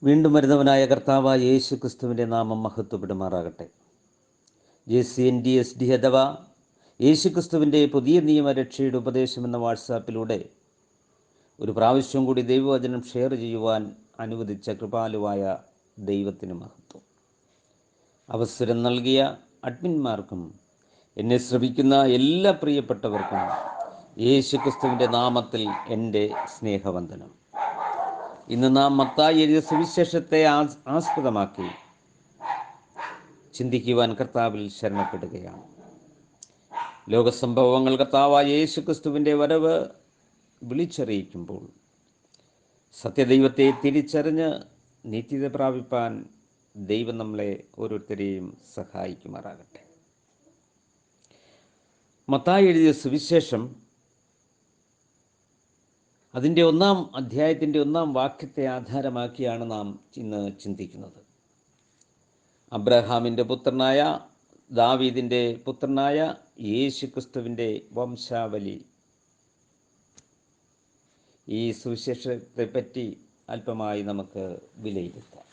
വീണ്ടും വരുന്നവനായ കർത്താവായ യേശു ക്രിസ്തുവിൻ്റെ നാമം മഹത്വപ്പെടുമാറാകട്ടെ. JCNDSD അഥവാ യേശു ക്രിസ്തുവിൻ്റെ പുതിയ നിയമരക്ഷയുടെ ഉപദേശം എന്ന വാട്സാപ്പിലൂടെ ഒരു പ്രാവശ്യം കൂടി ദൈവവചനം ഷെയർ ചെയ്യുവാൻ അനുവദിച്ച കൃപാലുവായ ദൈവത്തിന് മഹത്വം. അവസരം നൽകിയ അഡ്മിന്മാർക്കും എന്നെ ശ്രമിക്കുന്ന എല്ലാ പ്രിയപ്പെട്ടവർക്കും യേശു ക്രിസ്തുവിൻ്റെ നാമത്തിൽ എൻ്റെ സ്നേഹവന്ദനം. ഇന്ന് നാം മത്തായി എഴുതിയ സുവിശേഷത്തെ ആസ്പദമാക്കി ചിന്തിക്കുവാൻ കർത്താവിൽ ശരണപ്പെടുകയാണ്. ലോകസംഭവങ്ങൾ കർത്താവായ യേശു ക്രിസ്തുവിൻ്റെ വരവ് വിളിച്ചറിയിക്കുമ്പോൾ സത്യദൈവത്തെ തിരിച്ചറിഞ്ഞ് നിത്യത പ്രാപിപ്പാൻ ദൈവം നമ്മളെ ഓരോരുത്തരെയും സഹായിക്കുമാറാകട്ടെ. മത്തായി എഴുതിയ സുവിശേഷം അതിൻ്റെ 1-ാം അധ്യായത്തിൻ്റെ 1-ാം വാക്യത്തെ ആധാരമാക്കിയാണ് നാം ഇന്ന് ചിന്തിക്കുന്നത്. അബ്രഹാമിൻ്റെ പുത്രനായ ദാവീദിൻ്റെ പുത്രനായ യേശു ക്രിസ്തുവിൻ്റെ വംശാവലി. ഈ സുവിശേഷത്തെ പറ്റി അല്പമായി നമുക്ക് വിലയിരുത്താം.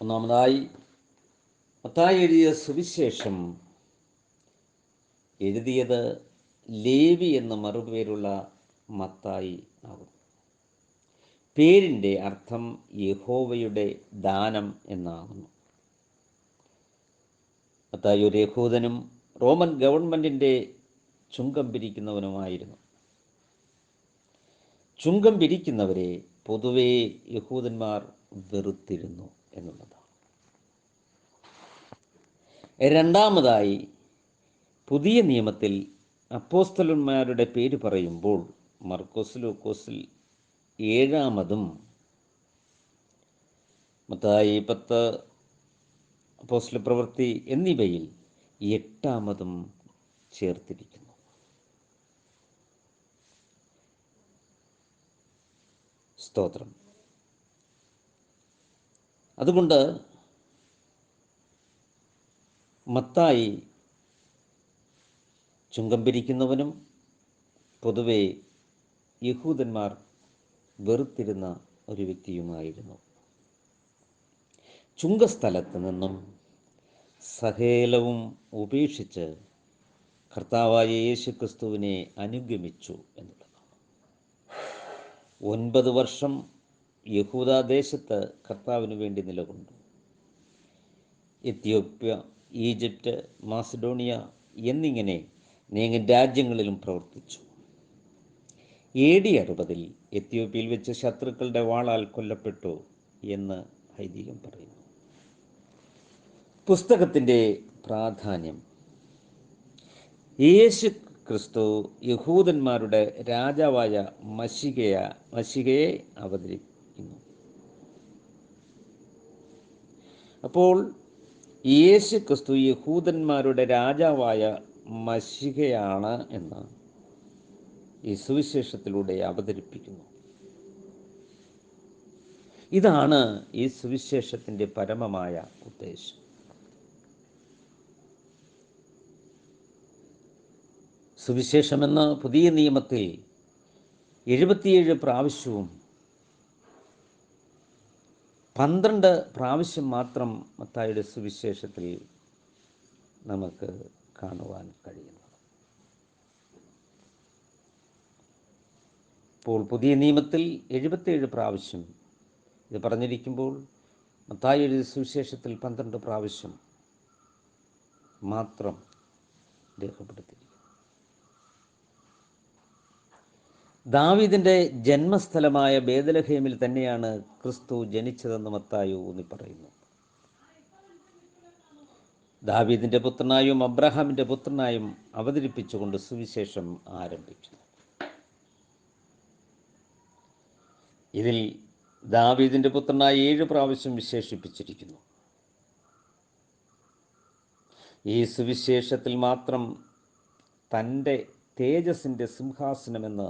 ഒന്നാമതായി, മത്തായി എഴുതിയ സുവിശേഷം എഴുതിയത് ലേവി എന്ന മറുപേരുള്ള മത്തായി ആകുന്നു. പേരിൻ്റെ അർത്ഥം യഹോവയുടെ ദാനം എന്നാകുന്നു. മത്തായി ഒരു യഹൂദനും റോമൻ ഗവൺമെൻറ്റിൻ്റെ ചുങ്കം പിരിക്കുന്നവനുമായിരുന്നു. ചുങ്കം പിരിക്കുന്നവരെ പൊതുവേ യഹൂദന്മാർ വെറുത്തിരുന്നു എന്നുള്ളതാണ്. രണ്ടാമതായി, പുതിയ നിയമത്തിൽ അപ്പോസ്തലന്മാരുടെ പേര് പറയുമ്പോൾ മർക്കോസ്, ലൂക്കോസിൽ 7-ാമതും മത്തായി 10, അപ്പോസ്തല പ്രവൃത്തി എന്നിവയിൽ 8-ാമതും ചേർത്തിരിക്കുന്നു. സ്തോത്രം. അതുകൊണ്ട് മത്തായി ചുങ്കം പിരിക്കുന്നവനും പൊതുവെ യഹൂദന്മാർ വെറുത്തിരുന്ന ഒരു വ്യക്തിയുമായിരുന്നു. ചുങ്കസ്ഥലത്ത് നിന്നും സകലവും ഉപേക്ഷിച്ച് കർത്താവായ യേശു ക്രിസ്തുവിനെ അനുഗമിച്ചു എന്നുള്ളതാണ്. 9 വർഷം യഹൂദാദേശത്ത് കർത്താവിന് വേണ്ടി നിലകൊണ്ടു. എത്യോപ്യ, ഈജിപ്റ്റ്, മാസിഡോണിയ എന്നിങ്ങനെ അനേകം രാജ്യങ്ങളിലും പ്രവർത്തിച്ചു. AD 60 എത്യോപ്യയിൽ വെച്ച് ശത്രുക്കളുടെ വാളാൽ കൊല്ലപ്പെട്ടു എന്ന് ഐതിഹ്യം പറയുന്നു. പുസ്തകത്തിൻ്റെ പ്രാധാന്യം. യേശു ക്രിസ്തു യഹൂദന്മാരുടെ രാജാവായ മശിഹയെ അവതരിപ്പിക്കുന്നു. അപ്പോൾ യേശു ക്രിസ്തു യഹൂദന്മാരുടെ രാജാവായ മശിഹയാണ് എന്ന് ഈ സുവിശേഷത്തിലൂടെ അവതരിപ്പിക്കുന്നു. ഇതാണ് ഈ സുവിശേഷത്തിൻ്റെ പരമമായ ഉദ്ദേശം. സുവിശേഷമെന്ന പുതിയ നിയമത്തിൽ 77 പ്രാവശ്യവും 12 പ്രാവശ്യം മാത്രം മത്തായിയുടെ സുവിശേഷത്തിൽ നമുക്ക് കാണുവാൻ കഴിയുന്നു. ഇപ്പോൾ പുതിയ നിയമത്തിൽ 77 പ്രാവശ്യം ഇത് പറഞ്ഞിരിക്കുമ്പോൾ മത്തായി എഴുതിയ സുവിശേഷത്തിൽ 12 പ്രാവശ്യം മാത്രം രേഖപ്പെടുത്തിയിരിക്കുന്നു. ദാവീദിൻ്റെ ജന്മസ്ഥലമായ ബേത്ലഹേമിൽ തന്നെയാണ് ക്രിസ്തു ജനിച്ചതെന്ന് മത്തായി ഊന്നി പറയുന്നു. ദാവീദിൻ്റെ പുത്രനായും അബ്രഹാമിൻ്റെ പുത്രനായും അവതരിപ്പിച്ചുകൊണ്ട് സുവിശേഷം ആരംഭിക്കുന്നു. ഇതിൽ ദാവീദിൻ്റെ പുത്രനായി 7 പ്രാവശ്യം വിശേഷിപ്പിച്ചിരിക്കുന്നു. ഈ സുവിശേഷത്തിൽ മാത്രം തൻ്റെ തേജസ്സിൻ്റെ സിംഹാസനമെന്ന്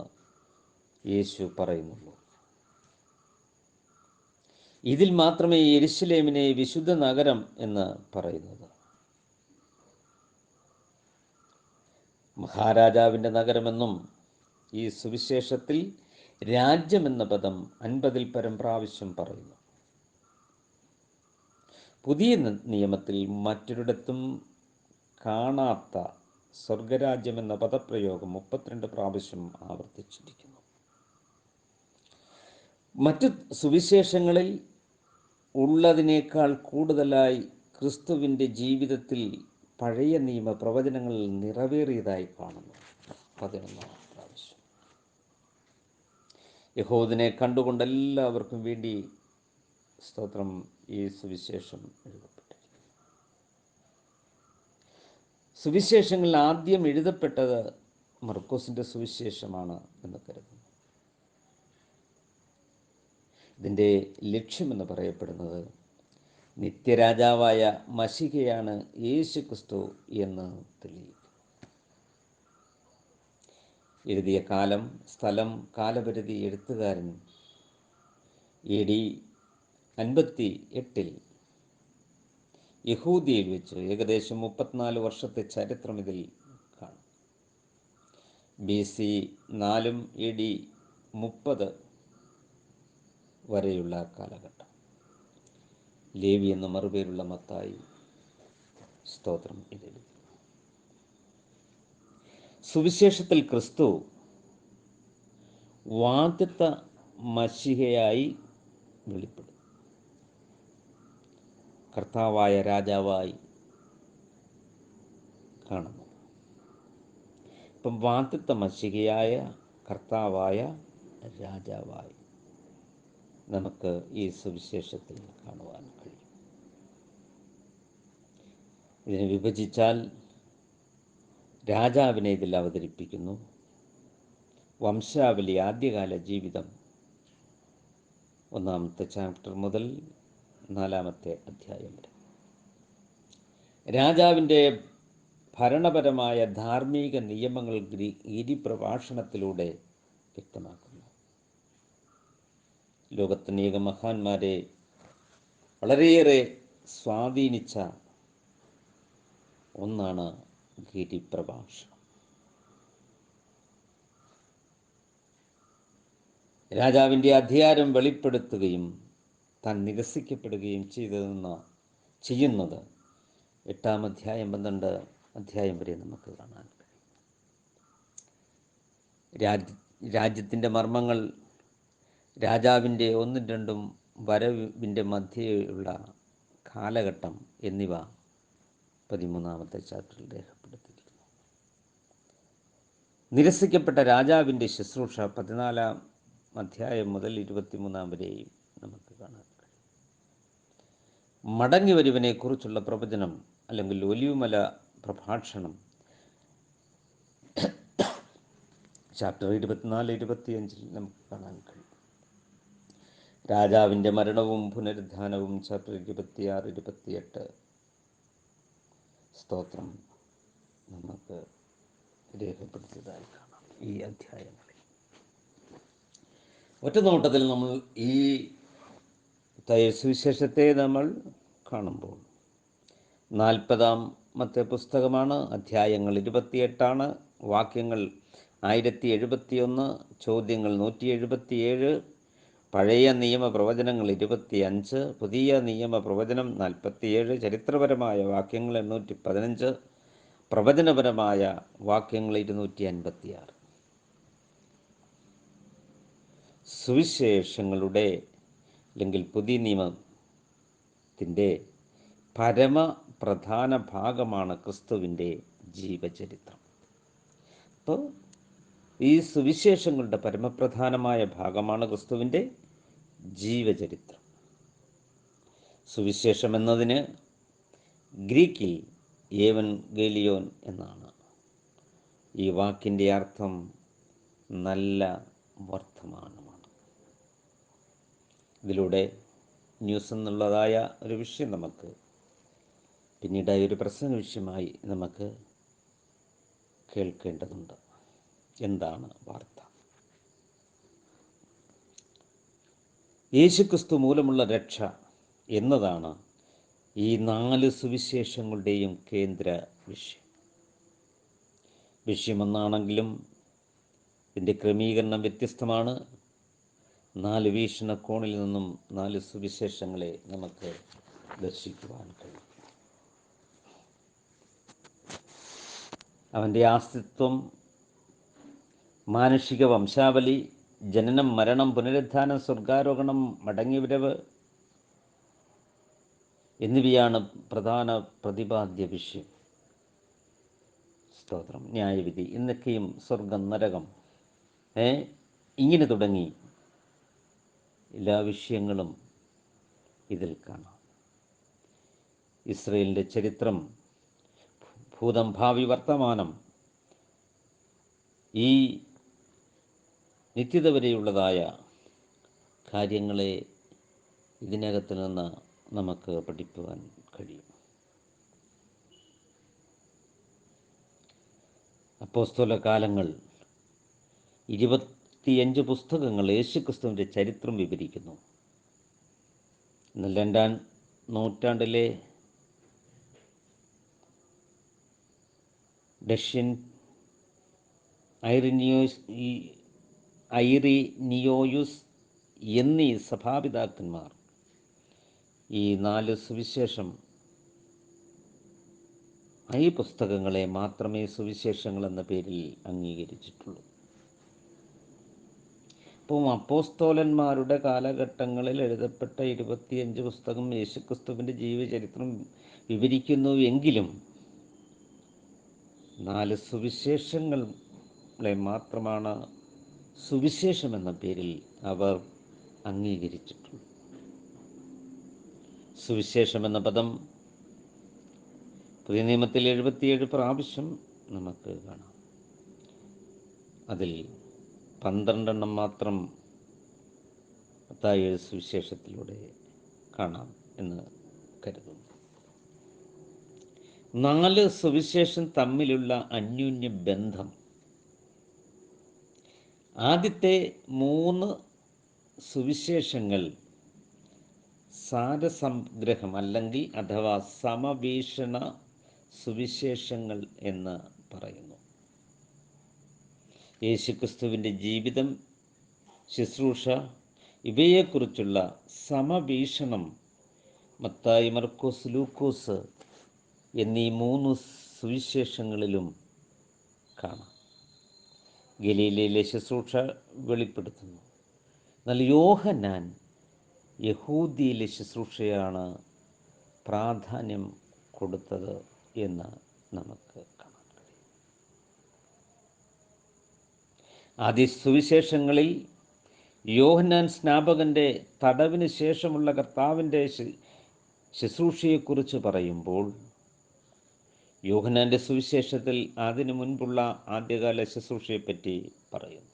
യേശു പറയുന്നുള്ളൂ. ഇതിൽ മാത്രമേ യെരുശലേമിനെ വിശുദ്ധ നഗരം എന്ന് പറയുന്നത്. മഹാരാജാവിൻ്റെ നഗരമെന്നും ഈ സുവിശേഷത്തിൽ രാജ്യം എന്ന പദം 50-ൽ പരം പ്രാവശ്യം പറയുന്നു. പുതിയ നിയമത്തിൽ മറ്റൊരിടത്തും കാണാത്ത സ്വർഗരാജ്യം എന്ന പദപ്രയോഗം 32 പ്രാവശ്യം ആവർത്തിച്ചിരിക്കുന്നു. മറ്റു സുവിശേഷങ്ങളിൽ ഉള്ളതിനേക്കാൾ കൂടുതലായി ക്രിസ്തുവിൻ്റെ ജീവിതത്തിൽ പഴയ നിയമ പ്രവചനങ്ങൾ നിറവേറിയതായി കാണുന്നു. 11 പ്രാവശ്യം യഹൂദനെ കണ്ടുകൊണ്ട് എല്ലാവർക്കും വേണ്ടി സ്തോത്രം ഈ സുവിശേഷം എഴുതപ്പെട്ടിരിക്കുന്നു. സുവിശേഷങ്ങളിൽ ആദ്യം എഴുതപ്പെട്ടത് മർക്കോസിൻ്റെ സുവിശേഷമാണ് എന്ന് കരുതുന്നു. ഇതിൻ്റെ ലക്ഷ്യമെന്ന് പറയപ്പെടുന്നത് നിത്യരാജാവായ മശിഹയാണ് യേശു ക്രിസ്തു എന്ന് തെളിയിക്കും. എഴുതിയ കാലം, സ്ഥലം, കാലപരിധി എഴുത്തുകാരൻ AD 58 യഹൂദിയിൽ വെച്ച് ഏകദേശം 34 വർഷത്തെ ചരിത്രം ഇതിൽ കാണും. BC 4 AD 30 വരെയുള്ള കാലഘട്ടം. ലേവി എന്ന മറുപേരുള്ള മത്തായി സ്തോത്രം ഇതിൽ. സുവിശേഷത്തിൽ ക്രിസ്തു വാഗ്ദത്ത മശിഹയായി വെളിപ്പെടും. കർത്താവായ രാജാവായി കാണുന്നു. ഇപ്പം വാഗ്ദത്ത മശിഹയായ കർത്താവായ രാജാവായി നമുക്ക് ഈ സുവിശേഷത്തിൽ കാണുവാൻ കഴിയും. ഇതിനെ വിഭജിച്ചാൽ രാജാവിനെ ഇതിൽ അവതരിപ്പിക്കുന്നു. വംശാവലി, ആദ്യകാല ജീവിതം 1-ാമത്തെ ചാപ്റ്റർ മുതൽ 4-ാമത്തെ അധ്യായം വരെ. രാജാവിൻ്റെ ഭരണപരമായ ധാർമ്മിക നിയമങ്ങൾ ഗിരിപ്രഭാഷണത്തിലൂടെ വ്യക്തമാക്കുന്നു. ലോകത്തനേക മഹാന്മാരെ വളരെയേറെ സ്വാധീനിച്ച ഒന്നാണ് ഗിരിപ്രഭാഷണം. രാജാവിൻ്റെ അധികാരം വെളിപ്പെടുത്തുകയും താൻ നിരസിക്കപ്പെടുകയും ചെയ്യുന്നത് 8-ാം അധ്യായം 12 അധ്യായം വരെ നമുക്ക് കാണാൻ കഴിയും. രാജ്യത്തിൻ്റെ മർമ്മങ്ങൾ, രാജാവിൻ്റെ 1-2 വരവിൻ്റെ മധ്യയുള്ള കാലഘട്ടം എന്നിവ 13-ാമത്തെ ചാപ്റ്ററിൽ രേഖപ്പെടുത്തിയിരിക്കുന്നു. നിരസിക്കപ്പെട്ട രാജാവിൻ്റെ ശുശ്രൂഷ 14-ാം അധ്യായം മുതൽ 23-ാം വരെയും നമുക്ക് കാണാൻ കഴിയും. മടങ്ങി വരുവനെ കുറിച്ചുള്ള പ്രവചനം അല്ലെങ്കിൽ ഒലിവുമല പ്രഭാഷണം ചാപ്റ്റർ 24-25 നമുക്ക് കാണാൻ കഴിയും. രാജാവിൻ്റെ മരണവും പുനരുദ്ധാനവും ചാപ്റ്റർ 26-28 സ്തോത്രം നമുക്ക് രേഖപ്പെടുത്തിയതായി കാണാം ഈ അധ്യായങ്ങളിൽ. ഒറ്റ നോട്ടത്തിൽ നമ്മൾ ഈ സുവിശേഷത്തെ നമ്മൾ കാണുമ്പോൾ 40-ാമത്തെ പുസ്തകമാണ്. അധ്യായങ്ങൾ 28, വാക്യങ്ങൾ 1071, ചോദ്യങ്ങൾ 177, പഴയ നിയമ പ്രവചനങ്ങൾ 25, പുതിയ നിയമ പ്രവചനം 47, ചരിത്രപരമായ വാക്യങ്ങൾ 815, പ്രവചനപരമായ വാക്യങ്ങൾ 256. സുവിശേഷങ്ങളുടെ അല്ലെങ്കിൽ പുതിയ നിയമത്തിൻ്റെ പരമപ്രധാന ഭാഗമാണ് ക്രിസ്തുവിൻ്റെ ജീവചരിത്രം. അപ്പോൾ ഈ സുവിശേഷങ്ങളുടെ പരമപ്രധാനമായ ഭാഗമാണ് ക്രിസ്തുവിൻ്റെ ജീവചരിത്രം. സുവിശേഷം എന്നതിന് ഗ്രീക്കിൽ ഏവൻഗേലിയോൻ എന്നാണ്. ഈ വാക്കിൻ്റെ അർത്ഥം നല്ല വർത്തമാനമാണ്. ഇതിലൂടെ ന്യൂസ് എന്നുള്ളതായ ഒരു വിഷയം നമുക്ക് പിന്നീട് ഒരു പ്രസംഗ വിഷയമായി നമുക്ക് കേൾക്കേണ്ടതുണ്ട്. എന്താണ് വാർത്ത? യേശുക്രിസ്തു മൂലമുള്ള രക്ഷ എന്നതാണ് ഈ 4 സുവിശേഷങ്ങളുടെയും കേന്ദ്ര വിഷയമൊന്നാണെങ്കിലും ഇതിൻ്റെ ക്രമീകരണം വ്യത്യസ്തമാണ്. 4 വീക്ഷണകോണിൽ നിന്നും 4 സുവിശേഷങ്ങളെ നമുക്ക് ദർശിക്കുവാൻ കഴിയും. അവൻ്റെ അസ്തിത്വം, മാനുഷിക വംശാവലി, ജനനം, മരണം, പുനരുത്ഥാനം, സ്വർഗാരോഹണം, മടങ്ങിവരവ് എന്നിവയാണ് പ്രധാന പ്രതിപാദ്യ വിഷയം. സ്തോത്രം. ന്യായവിധി എന്നൊക്കെയും സ്വർഗം, നരകം, ഇങ്ങനെ തുടങ്ങി എല്ലാ വിഷയങ്ങളും ഇതിൽ കാണാം. ഇസ്രയേലിൻ്റെ ചരിത്രം, ഭൂതം, ഭാവി, വർത്തമാനം, ഈ നിത്യത വരെയുള്ളതായ കാര്യങ്ങളെ ഇതിനകത്ത് നിന്ന് നമുക്ക് പഠിക്കുവാൻ കഴിയും. അപ്പോസ്തല കാലങ്ങൾ 25 പുസ്തകങ്ങൾ യേശുക്രിസ്തുവിൻ്റെ ചരിത്രം വിവരിക്കുന്നു. എന്നാൽ 2-ാം നൂറ്റാണ്ടിലെ ഡഷ്യൻ, ഐറിനിയോയുസ് എന്നീ സഭാപിതാക്കന്മാർ ഈ 4 സുവിശേഷം, ഈ പുസ്തകങ്ങളെ മാത്രമേ സുവിശേഷങ്ങൾ എന്ന പേരിൽ അംഗീകരിച്ചിട്ടുള്ളൂ. അപ്പോൾ അപ്പോസ്തോലന്മാരുടെ കാലഘട്ടങ്ങളിൽ എഴുതപ്പെട്ട 25 പുസ്തകം യേശുക്രിസ്തുവിൻ്റെ ജീവചരിത്രം വിവരിക്കുന്നു എങ്കിലും 4 സുവിശേഷങ്ങളെ മാത്രമാണ് സുവിശേഷം എന്ന പേരിൽ അവർ അംഗീകരിച്ചിട്ടുള്ളൂ. സുവിശേഷം എന്ന പദം പുതിയ നിയമത്തിൽ 77 പ്രാവശ്യം നമുക്ക് കാണാം. അതിൽ 12 മാത്രം മത്തായി സുവിശേഷത്തിലൂടെ കാണാം എന്ന് കരുതുന്നു. 4 സുവിശേഷം തമ്മിലുള്ള അന്യോന്യ ബന്ധം, ആദ്യത്തെ 3 സുവിശേഷങ്ങൾ സാരസംഗ്രഹം അല്ലെങ്കിൽ അഥവാ സമവീക്ഷണ സുവിശേഷങ്ങൾ എന്ന് പറയുന്നു. യേശുക്രിസ്തുവിൻ്റെ ജീവിതം, ശുശ്രൂഷ ഇവയെക്കുറിച്ചുള്ള സമവീക്ഷണം മത്തായി, മർക്കോസ്, ലൂക്കോസ് എന്നീ 3 സുവിശേഷങ്ങളിലും കാണാം. ഗലീലയിലെ ശുശ്രൂഷ വെളിപ്പെടുത്തുന്നു. എന്നാൽ യോഹന്നാൻ യഹൂദിയിലെ ശുശ്രൂഷയാണ് പ്രാധാന്യം കൊടുത്തത് എന്ന് നമുക്ക് കാണാൻ കഴിയും. ആദ്യ സുവിശേഷങ്ങളിൽ യോഹന്നാൻ സ്നാപകൻ്റെ തടവിന് ശേഷമുള്ള കർത്താവിൻ്റെ ശുശ്രൂഷയെക്കുറിച്ച് പറയുമ്പോൾ, യോഹന്നാൻ്റെ സുവിശേഷത്തിൽ അതിനു മുൻപുള്ള ആദ്യകാല ശുശ്രൂഷയെപ്പറ്റി പറയുന്നു.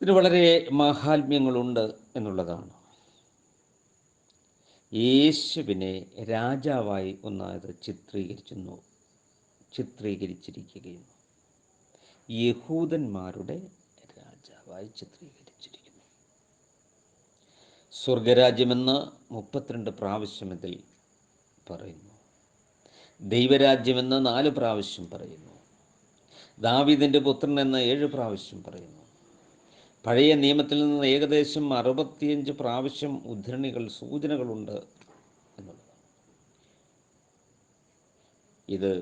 ഇതിന് വളരെ മാഹാത്മ്യങ്ങളുണ്ട് എന്നുള്ളതാണ്. യേശുവിനെ രാജാവായി ഒന്നായത് ചിത്രീകരിച്ചിരിക്കുകയും യഹൂദന്മാരുടെ രാജാവായി ചിത്രീകരിച്ചിരിക്കുന്നു. സ്വർഗരാജ്യമെന്ന് 32 പ്രാവശ്യം ഇതിൽ പറയുന്നു. ദൈവരാജ്യമെന്ന് 4 പ്രാവശ്യം പറയുന്നു. ദാവീദിൻ്റെ പുത്രൻ എന്ന് 7 പ്രാവശ്യം പറയുന്നു. പഴയ നിയമത്തിൽ നിന്ന് ഏകദേശം 65 പ്രാവശ്യം സൂചനകളുണ്ട് എന്നുള്ളതാണ്. ഇത്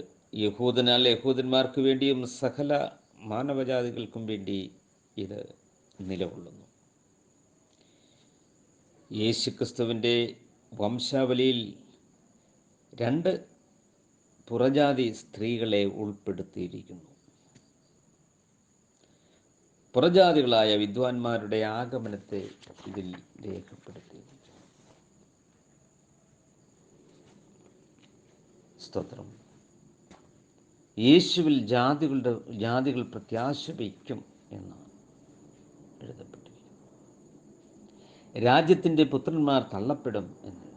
യഹൂദന്മാർക്ക് വേണ്ടിയും സകല മാനവജാതികൾക്കും വേണ്ടി ഇത് നിലകൊള്ളുന്നു. യേശുക്രിസ്തുവിൻ്റെ വംശാവലിയിൽ 2 പുറജാതി സ്ത്രീകളെ ഉൾപ്പെടുത്തിയിരിക്കുന്നു. പുറജാതികളായ വിദ്വാൻമാരുടെ ആഗമനത്തെ ഇതിൽ രേഖപ്പെടുത്തിയിരിക്കുന്നു. സ്തോത്രം. യേശുവിൽ ജാതികൾ പ്രത്യാശ വയ്ക്കും എന്ന് എഴുതപ്പെട്ടിരിക്കുന്നു. രാജ്യത്തിൻ്റെ പുത്രന്മാർ തള്ളപ്പെടും എന്ന്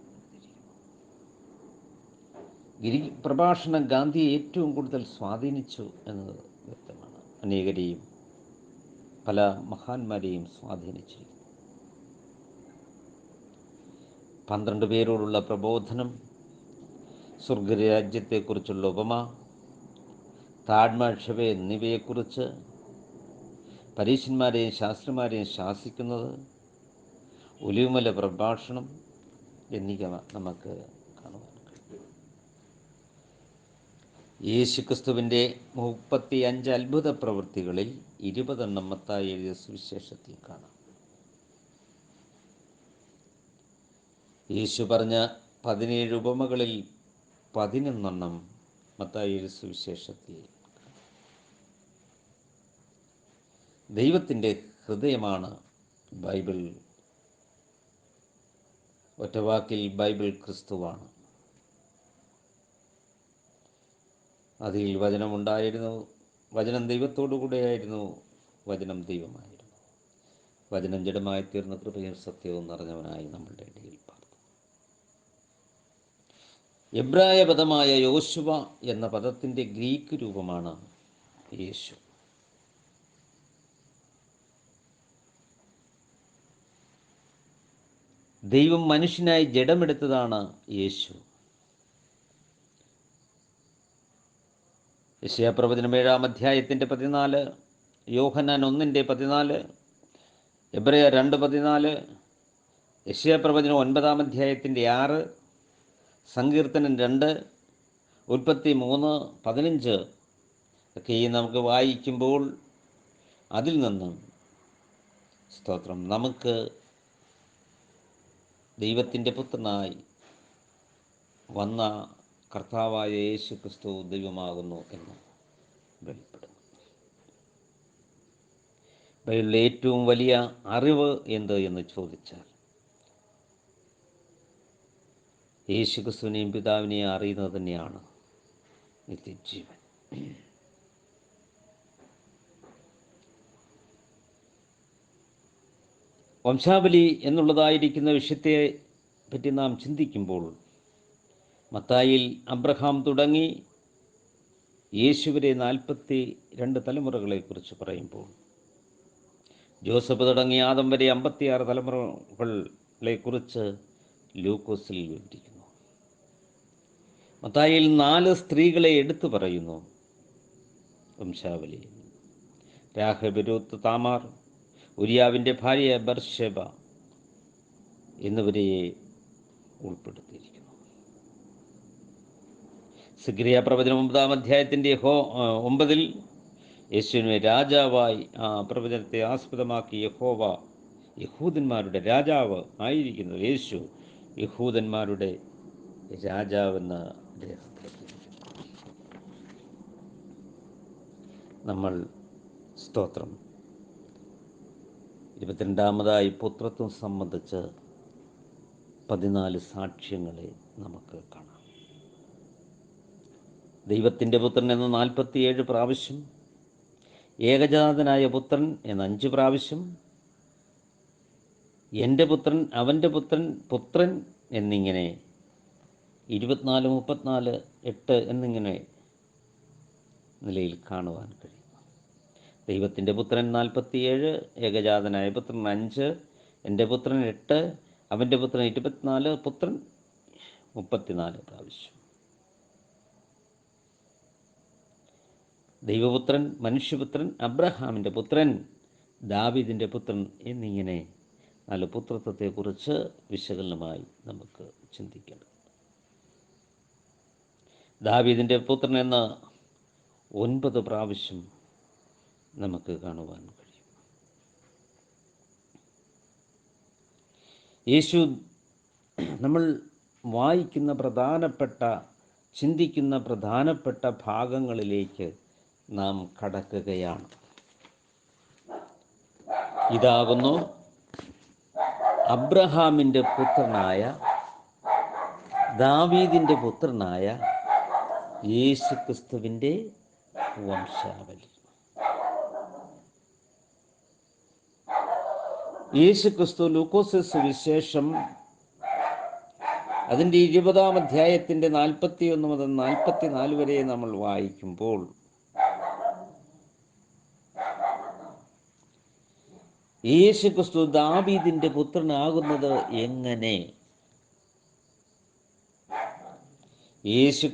എഴുതിയിരിക്കുന്നു. പ്രഭാഷണം ഗാന്ധിയെ ഏറ്റവും കൂടുതൽ സ്വാധീനിച്ചു എന്നത് വ്യക്തമാണ്. അനേകരെയും പല മഹാന്മാരെയും സ്വാധീനിച്ചിരിക്കുന്നു. 12 പേരോടുള്ള പ്രബോധനം, സ്വർഗരാജ്യത്തെക്കുറിച്ചുള്ള ഉപമ, താഴ്മ, ക്ഷമ എന്നിവയെക്കുറിച്ച് പരീശന്മാരെയും ശാസ്ത്രിമാരെയും ശാസിക്കുന്നത്, ഒലിവുമല പ്രഭാഷണം എന്നിവ നമുക്ക് കാണുവാൻ കഴിയും. യേശുക്രിസ്തുവിൻ്റെ 35 അത്ഭുത പ്രവൃത്തികളിൽ 20 മത്തായി എഴുതിയ സുവിശേഷത്തിൽ കാണാം. യേശു പറഞ്ഞ 17 ഉപമകളിൽ 11 മത്തായി എഴുതിയ സുവിശേഷത്തിൽ. ദൈവത്തിൻ്റെ ഹൃദയമാണ് ബൈബിൾ. ഒറ്റവാക്കിൽ ബൈബിൾ ക്രിസ്തുവാണ്. അതിൽ വചനമുണ്ടായിരുന്നു, വചനം ദൈവത്തോടു കൂടെയായിരുന്നു, വചനം ദൈവമായിരുന്നു. വചനം ജഡമായി തീർന്ന കൃപയും സത്യവും നിറഞ്ഞവനായി നമ്മളുടെ ഇടയിൽ പാർത്തു. എബ്രായ പദമായ യോശുവ എന്ന പദത്തിൻ്റെ ഗ്രീക്ക് രൂപമാണ് യേശു. ദൈവം മനുഷ്യനായി ജഡമെടുത്തതാണ് യേശു. യെശയ്യാപ്രവചനം 7-ാം അധ്യായത്തിൻ്റെ 14, യോഹന്നാൻ 1:14, എബ്രായർ 2:14, യെശയ്യാപ്രവചനം 9-ാം അധ്യായത്തിൻ്റെ 6, സങ്കീർത്തനം 2, ഉൽപ്പത്തി 3:15 ഒക്കെ നമുക്ക് വായിക്കുമ്പോൾ അതിൽ നിന്നും സ്തോത്രം നമുക്ക് ദൈവത്തിൻ്റെ പുത്രനായി വന്ന കർത്താവായ യേശു ക്രിസ്തു ദൈവമാകുന്നു എന്ന് വെളിപ്പെടുന്നു. ബൈബിളിലെ ഏറ്റവും വലിയ അറിവ് എന്ത് എന്ന് ചോദിച്ചാൽ, യേശു ക്രിസ്തുവിനെയും പിതാവിനെയും അറിയുന്നത് തന്നെയാണ് നിത്യജീവൻ. വംശാവലി എന്നുള്ളതായിരിക്കുന്ന വിഷയത്തെ പറ്റി നാം ചിന്തിക്കുമ്പോൾ, മത്തായിയിൽ അബ്രഹാം തുടങ്ങി യേശുവിനെ 42 തലമുറകളെക്കുറിച്ച് പറയുമ്പോൾ, ജോസഫ് തുടങ്ങി ആദം വരെ 56 തലമുറകളെക്കുറിച്ച് ലൂക്കോസിൽ വിവരിക്കുന്നു. മത്തായിയിൽ 4 സ്ത്രീകളെ എടുത്തു പറയുന്നു വംശാവലി. രാഹബ്, രൂത്ത്, താമാർ, ഉരിയാവിൻ്റെ ഭാര്യ ബർശേബ എന്നിവരെ ഉൾപ്പെടുത്തിയിരിക്കുന്നു. സിക്രിയ പ്രവചനം 9-ാം അധ്യായത്തിൻ്റെ 9 യേശുവിനെ രാജാവായി ആ പ്രവചനത്തെ ആസ്പദമാക്കി യഹോവ യഹൂദന്മാരുടെ രാജാവ് ആയിരിക്കുന്നത് യേശു യഹൂദന്മാരുടെ രാജാവെന്ന് രേഖപ്പെടുത്തിയിരിക്കുന്നു. നമ്മൾ സ്തോത്രം 22-മതായി പുത്രത്വം സംബന്ധിച്ച് 14 സാക്ഷ്യങ്ങളെ നമുക്ക് കാണാം. ദൈവത്തിൻ്റെ പുത്രൻ എന്ന് 47 പ്രാവശ്യം, ഏകജാതനായ പുത്രൻ എന്ന് 5 പ്രാവശ്യം, എൻ്റെ പുത്രൻ, അവൻ്റെ പുത്രൻ, പുത്രൻ എന്നിങ്ങനെ 24, 34, 8 എന്നിങ്ങനെ നിലയിൽ കാണുവാൻ കഴിയും. ദൈവത്തിൻ്റെ പുത്രൻ 47, ഏകജാതനായ പുത്രൻ 5, എൻ്റെ പുത്രൻ 8, അവൻ്റെ പുത്രൻ 24, പുത്രൻ 34 പ്രാവശ്യം. ദൈവപുത്രൻ, മനുഷ്യപുത്രൻ, അബ്രഹാമിൻ്റെ പുത്രൻ, ദാവീദിൻ്റെ പുത്രൻ എന്നിങ്ങനെ 4 പുത്രത്വത്തെക്കുറിച്ച് വിശകലനമായി നമുക്ക് ചിന്തിക്കണം. ദാവീദിൻ്റെ പുത്രൻ എന്ന് 9 പ്രാവശ്യം നമുക്ക് കാണുവാൻ കഴിയും. യേശു നമ്മൾ വായിക്കുന്ന പ്രധാനപ്പെട്ട, ചിന്തിക്കുന്ന പ്രധാനപ്പെട്ട ഭാഗങ്ങളിലേക്ക് നാം കടക്കുകയാണ്. ഇതാകുന്നു അബ്രഹാമിൻ്റെ പുത്രനായ, ദാവീദിൻ്റെ പുത്രനായ യേശു ക്രിസ്തുവിൻ്റെ വംശാവലി. യേശു ക്രിസ്തു ലൂക്കോസ് സുവിശേഷം അതിൻ്റെ 20-ാം അധ്യായത്തിൻ്റെ 41 മുതൽ 44 വരെ നമ്മൾ വായിക്കുമ്പോൾ, യേശു ക്രിസ്തു ദാവീദിൻ്റെ പുത്രനാകുന്നത് എങ്ങനെ? യേശു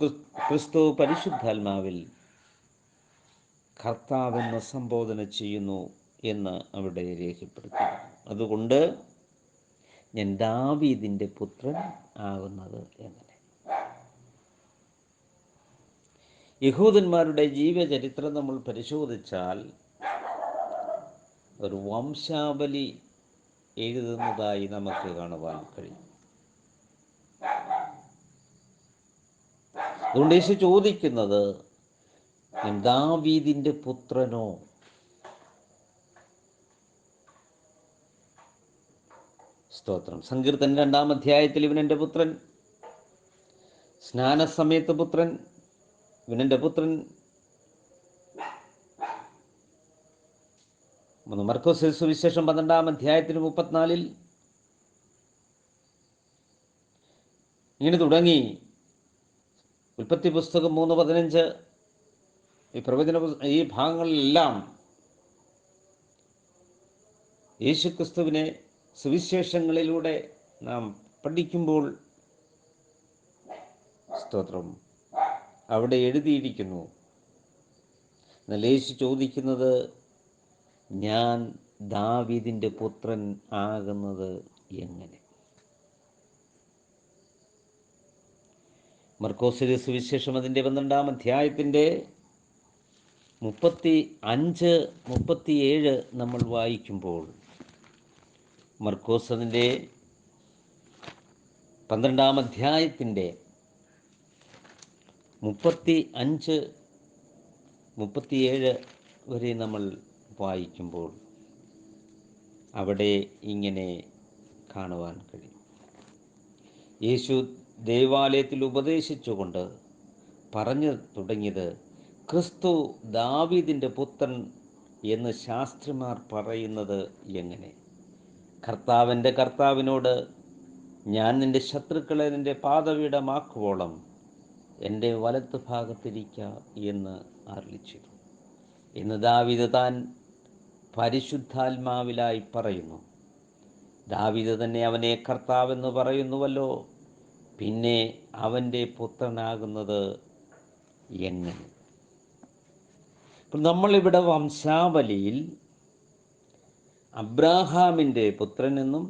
ക്രിസ്തു പരിശുദ്ധാത്മാവിൽ കർത്താവെന്ന് സംബോധന ചെയ്യുന്നു എന്ന് അവിടെ രേഖപ്പെടുത്തിയിരുന്നു. അതുകൊണ്ട് ഞാൻ ദാവീദിൻ്റെ പുത്രൻ ആകുന്നത് എങ്ങനെ? യഹൂദന്മാരുടെ ജീവചരിത്രം നമ്മൾ പരിശോധിച്ചാൽ ഒരു വംശാവലി എഴുതുന്നതായി നമുക്ക് കാണുവാൻ കഴിയും. അതുകൊണ്ട് യേശു ചോദിക്കുന്നത്, ദാവീദിൻ്റെ പുത്രനോ? സ്തോത്രം. സങ്കീർത്തനം 2-ാം അധ്യായത്തിൽ ഇവനെൻ്റെ പുത്രൻ, സ്നാനസമയത്ത് പുത്രൻ, ഇവനെൻ്റെ പുത്രൻ. മർക്കോസ് സുവിശേഷം 12-ാം അധ്യായത്തിന് 34 ഇങ്ങനെ തുടങ്ങി. ഉൽപ്പത്തി പുസ്തകം 3:15 ഈ ഭാഗങ്ങളിലെല്ലാം യേശുക്രിസ്തുവിനെ സുവിശേഷങ്ങളിലൂടെ നാം പഠിക്കുമ്പോൾ സ്തോത്രം അവിടെ എഴുതിയിരിക്കുന്നു. എന്നാൽ യേശു ചോദിക്കുന്നത്, ഞാൻ ദാവീദിൻ്റെ പുത്രൻ ആകുന്നത് എങ്ങനെ? മർക്കോസിലെ സുവിശേഷം അതിൻ്റെ 12-ാം അധ്യായത്തിൻ്റെ 35-37 നമ്മൾ വായിക്കുമ്പോൾ, മർക്കോസ് അതിൻ്റെ 12-ാം അധ്യായത്തിൻ്റെ 35-37 വരെ നമ്മൾ വായിക്കുമ്പോൾ അവിടെ ഇങ്ങനെ കാണുവാൻ കഴിയും. യേശു ദേവാലയത്തിൽ ഉപദേശിച്ചുകൊണ്ട് പറഞ്ഞു തുടങ്ങിയത്, ക്രിസ്തു ദാവീദിൻ്റെ പുത്രൻ എന്ന് ശാസ്ത്രിമാർ പറയുന്നത് എങ്ങനെ? കർത്താവിൻ്റെ കർത്താവിനോട്, ഞാൻ നിൻ്റെ ശത്രുക്കളെ നിൻ്റെ പാദപീഠമാക്കുവോളം എൻ്റെ വലത്ത് ഭാഗത്തിരിക്ക എന്ന് അരുളിച്ചെയ്തു എന്ന് ദാവീദ് താൻ പരിശുദ്ധാത്മാവിലായി പറയുന്നു. ദാവീദ് തന്നെ അവനെ കർത്താവെന്ന് പറയുന്നുവല്ലോ, പിന്നെ അവൻ്റെ പുത്രനാകുന്നത് എങ്ങനെ? അപ്പോൾ നമ്മളിവിടെ വംശാവലിയിൽ അബ്രാഹാമിൻ്റെ പുത്രനെന്നും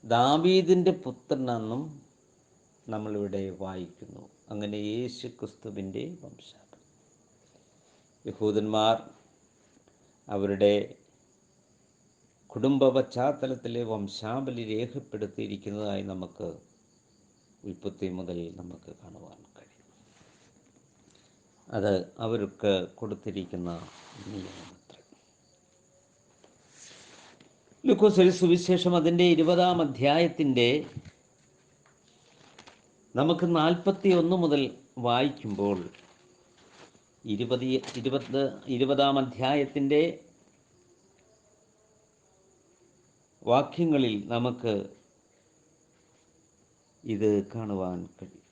ദാവീദിൻ്റെ പുത്രനെന്നും നമ്മളിവിടെ വായിക്കുന്നു. അങ്ങനെ യേശു ക്രിസ്തുവിൻ്റെ വംശാവലി യഹൂദന്മാർ അവരുടെ കുടുംബ പശ്ചാത്തലത്തിലെ വംശാവലി രേഖപ്പെടുത്തിയിരിക്കുന്നതായി നമുക്ക് ഉൽപ്പത്തി മുതൽ നമുക്ക് കാണുവാൻ കഴിയും. അത് അവർക്ക് കൊടുത്തിരിക്കുന്ന നിയമമത്രേ. ലൂക്കോസ് സുവിശേഷം അതിൻ്റെ 20-ാം അധ്യായത്തിൻ്റെ നമുക്ക് 41 മുതൽ വായിക്കുമ്പോൾ 20-ാം അധ്യായത്തിൻ്റെ വാക്യങ്ങളിൽ നമുക്ക് ഇത് കാണുവാൻ കഴിയും.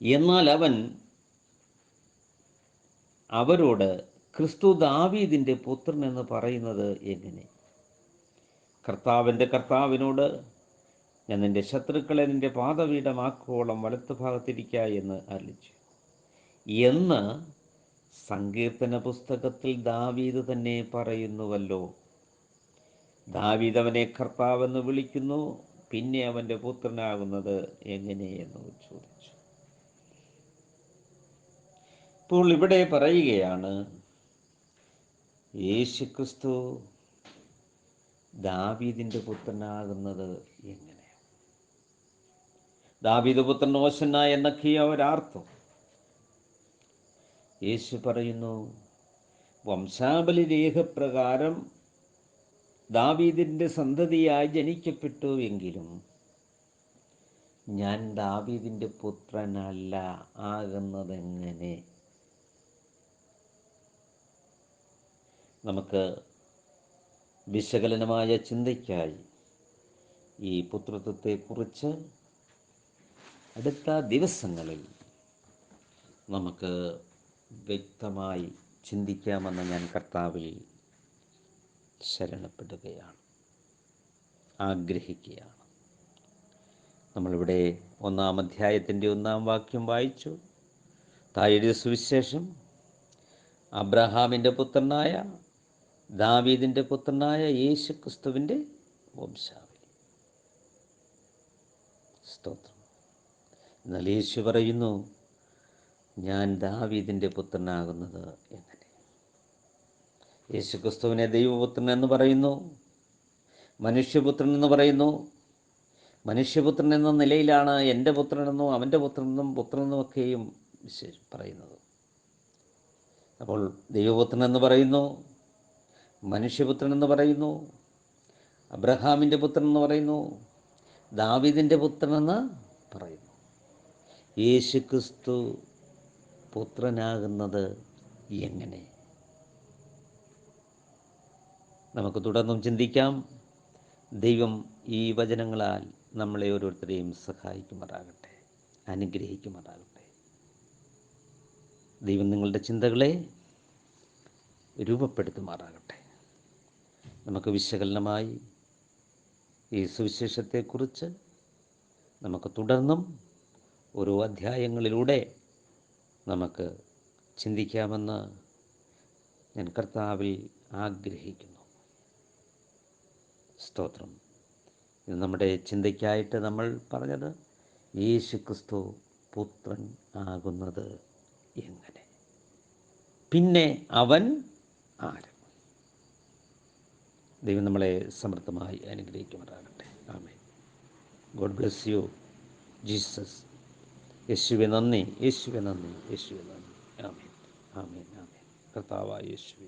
എന്നാൽ അവൻ അവരോട്, ക്രിസ്തു ദാവീദിൻ്റെ പുത്രൻ എന്ന് പറയുന്നത് എങ്ങനെ? കർത്താവിൻ്റെ കർത്താവിനോട്, ഞാൻ നിൻ്റെ ശത്രുക്കളെ നിൻ്റെ പാദപീഠമാക്കുവോളം വലത്ത് ഭാഗത്തിരിക്ക എന്ന് അരുളിച്ചു എന്ന് സങ്കീർത്തന പുസ്തകത്തിൽ ദാവീദ് തന്നെ പറയുന്നുവല്ലോ. ദാവീദ് അവനെ കർത്താവെന്ന് വിളിക്കുന്നു, പിന്നെ അവൻ്റെ പുത്രനാകുന്നത് എങ്ങനെയെന്ന് ചോദിച്ചു. ഇപ്പോൾ ഇവിടെ പറയുകയാണ്, യേശുക്രിസ്തു ദാവീദിൻ്റെ പുത്രനാകുന്നത് എങ്ങനെ? ദാവീദ് പുത്രൻ ഓശന്ന എന്നൊക്കെ അവരാർത്തു. യേശു പറയുന്നു, വംശാവലി രേഖപ്രകാരം ദാവീദിൻ്റെ സന്തതിയായി ജനിക്കപ്പെട്ടു എങ്കിലും ഞാൻ ദാവീദിൻ്റെ പുത്രനല്ല ആകുന്നതെങ്ങനെ? നമുക്ക് വിശകലനമായ ചിന്തയ്ക്കായി ഈ പുത്രത്വത്തെക്കുറിച്ച് അടുത്ത ദിവസങ്ങളിൽ നമുക്ക് വ്യക്തമായി ചിന്തിക്കാമെന്ന് ഞാൻ കർത്താവിൽ ശരണപ്പെടുകയാണ്, ആഗ്രഹിക്കുകയാണ്. നമ്മളിവിടെ 1-ാം അധ്യായത്തിൻ്റെ 1-ാം വാക്യം വായിച്ചു. താഴെ സുവിശേഷം അബ്രഹാമിൻ്റെ പുത്രനായ ദാവീദിൻ്റെ പുത്രനായ യേശു ക്രിസ്തുവിൻ്റെ വംശാവലി. സ്തോത്രം. എന്നാൽ യേശു പറയുന്നു, ഞാൻ ദാവീദിൻ്റെ പുത്രനാകുന്നത് എങ്ങനെ? യേശു ക്രിസ്തുവിനെ ദൈവപുത്രൻ എന്ന് പറയുന്നു, മനുഷ്യപുത്രൻ എന്ന് പറയുന്നു. മനുഷ്യപുത്രൻ എന്ന നിലയിലാണ് എൻ്റെ പുത്രനെന്നും അവൻ്റെ പുത്രനെന്നും പുത്രനെന്നുമൊക്കെയും പറയുന്നത്. അപ്പോൾ ദൈവപുത്രൻ എന്ന് പറയുന്നു, മനുഷ്യപുത്രൻ എന്ന് പറയുന്നു, അബ്രഹാമിൻ്റെ പുത്രൻ എന്ന് പറയുന്നു, ദാവീദിൻ്റെ പുത്രൻ എന്ന് പറയുന്നു. യേശു ക്രിസ്തു പുത്രനാകുന്നത് എങ്ങനെ? നമുക്ക് തുടർന്നും ചിന്തിക്കാം. ദൈവം ഈ വചനങ്ങളാൽ നമ്മളെ ഓരോരുത്തരെയും സഹായിക്കുമാറാകട്ടെ, അനുഗ്രഹിക്കുമാറാകട്ടെ. ദൈവം നിങ്ങളുടെ ചിന്തകളെ രൂപപ്പെടുത്തുമാറാകട്ടെ. നമുക്ക് വിശകലനമായി ഈ സുവിശേഷത്തെക്കുറിച്ച് നമുക്ക് തുടർന്നും ഓരോ അധ്യായങ്ങളിലൂടെ നമുക്ക് ചിന്തിക്കാമെന്ന് ഞാൻ കർത്താവിൽ ആഗ്രഹിക്കുന്നു. സ്തോത്രം. ഇത് നമ്മുടെ ചിന്തയ്ക്കായിട്ട് നമ്മൾ പറഞ്ഞത്, യേശു ക്രിസ്തു പുത്രൻ ആകുന്നത് എങ്ങനെ, പിന്നെ അവൻ ആര്? ദൈവം നമ്മളെ സമൃദ്ധമായി അനുഗ്രഹിക്കുമാറാകട്ടെ. ആമേൻ. God bless you. ജീസസ്. യേശുവെ നന്ദി, യേശുവെ നന്ദി, യേശുവെ നന്ദി. ആമേൻ, ആമേൻ, ആമേൻ. കർത്താവായ യേശുവേ.